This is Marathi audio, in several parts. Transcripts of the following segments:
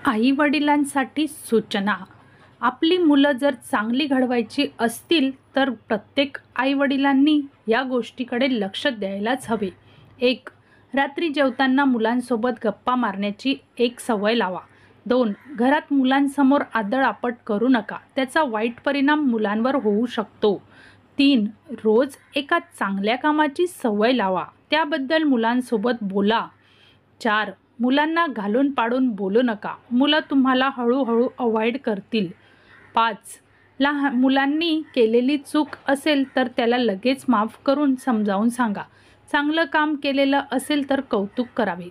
आई-वडिलांसाठी सूचना. आपली मुलं जर चांगली घडवायची असतील तर प्रत्येक आई-वडिलांनी या गोष्टीकडे लक्ष द्यायलाच हवे. 1. रात्री जेवताना मुलांसोबत गप्पा मारण्याची एक सवय लावा. 2. घरात मुलांसमोर आदळआपट करू नका, त्याचा वाईट परिणाम मुलांवर होऊ शकतो. 3. रोज एका चांगल्या कामाची सवय लावा, त्याबद्दल मुलांसोबत बोला. 4. मुलांना घालून पाडून बोलू नका, मुलं तुम्हाला हळूहळू अवॉइड करतील. 5. मुलांनी केलेली चूक असेल तर त्याला लगेच माफ करून समजावून सांगा. चांगलं काम केलेलं असेल तर कौतुक करावे.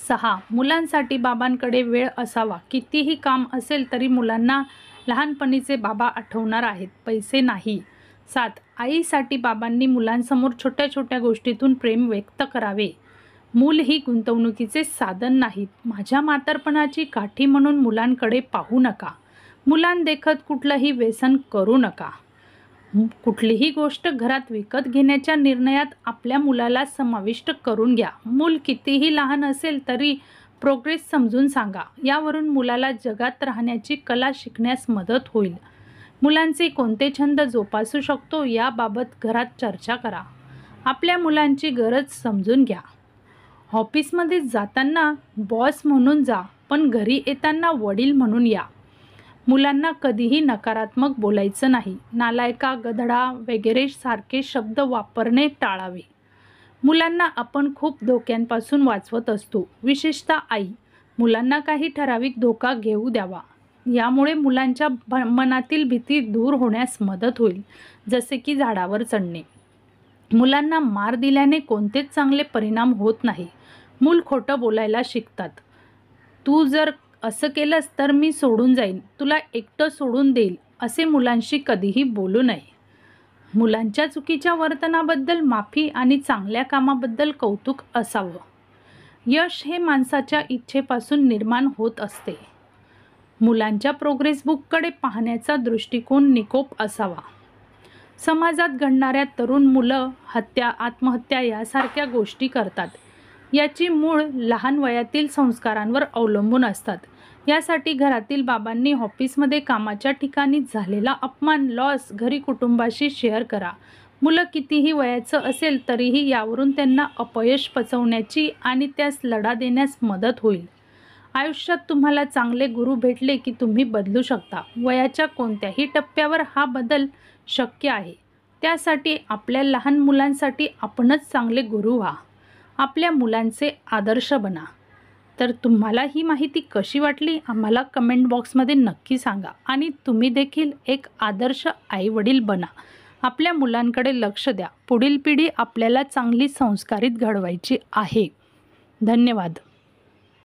6. मुलांसाठी बाबांकडे वेळ असावा. कितीही काम असेल तरी मुलांना लहानपणीचे बाबा आठवणार आहेत, पैसे नाही. 7. आईसाठी बाबांनी मुलांसमोर छोट्या छोट्या गोष्टीतून प्रेम व्यक्त करावे. मूल ही गुंतवणुकीचे साधन नाहीत. माझ्या म्हातारपणाची काठी म्हणून मुलांकडे पाहू नका. मुलांदेखत कुठलंही व्यसन करू नका. कुठलीही गोष्ट घरात विकत घेण्याच्या निर्णयात आपल्या मुलाला समाविष्ट करून घ्या. मूल कितीही लहान असेल तरी प्रोग्रेस समजून सांगा. यावरून मुलाला जगात राहण्याची कला शिकण्यास मदत होईल. मुलांचे कोणते छंद जोपासू शकतो याबाबत घरात चर्चा करा. आपल्या मुलांची गरज समजून घ्या. ऑफिसमध्ये जाताना बॉस म्हणून जा, पण घरी येताना वडील म्हणून या. मुलांना कधीही नकारात्मक बोलायचं नाही. नालायका, गधडा वगैरे सारखे शब्द वापरणे टाळावे. मुलांना आपण खूप धोक्यांपासून वाचवत असतो, विशेषतः आई. मुलांना काही ठराविक धोका घेऊ द्यावा. यामुळे मुलांच्या मनातील भीती दूर होण्यास मदत होईल, जसे की झाडावर चढणे. मुलांना मार दिल्याने कोणतेच चांगले परिणाम होत नाही. मूल खोटं बोलायला शिकतात. तू जर असं केलंस तर मी सोडून जाईन, तुला एकटं सोडून देईल, असे मुलांशी कधीही बोलू नये. मुलांच्या चुकीच्या वर्तनाबद्दल माफी आणि चांगल्या कामाबद्दल कौतुक असावं. यश हे माणसाच्या इच्छेपासून निर्माण होत असते. मुलांच्या प्रोग्रेस बुककडे पाहण्याचा दृष्टिकोन निकोप असावा. समाजात घडणाऱ्या तरुण मुलं हत्या, आत्महत्या यासारख्या गोष्टी करतात. याची मूळ लहान वयातील संस्कारांवर अवलंबून असतात. यासाठी घरातील बाबांनी ऑफिसमध्ये, कामाच्या ठिकाणी झालेला अपमान, लॉस घरी कुटुंबाशी शेअर करा. मुलं कितीही वयाचं असेल तरीही यावरून त्यांना अपयश पचवण्याची आणि त्यास लढा देण्यास मदत होईल. आयुष्यात तुम्हाला चांगले गुरु भेटले की तुम्ही बदलू शकता. वयाच्या कोणत्याही टप्प्यावर हा बदल शक्य आहे. त्यासाठी आपल्या लहान मुलांसाठी आपणच चांगले गुरु व्हा. आपल्या मुलांचे आदर्श बना. तर तुम्हाला ही माहिती कशी वाटली आम्हाला कमेंट बॉक्समध्ये नक्की सांगा. आणि तुम्ही देखील एक आदर्श आई-वडील बना. आपल्या मुलांकडे लक्ष द्या. पुढील पिढी आपल्याला चांगली संस्कारित घडवायची आहे. धन्यवाद.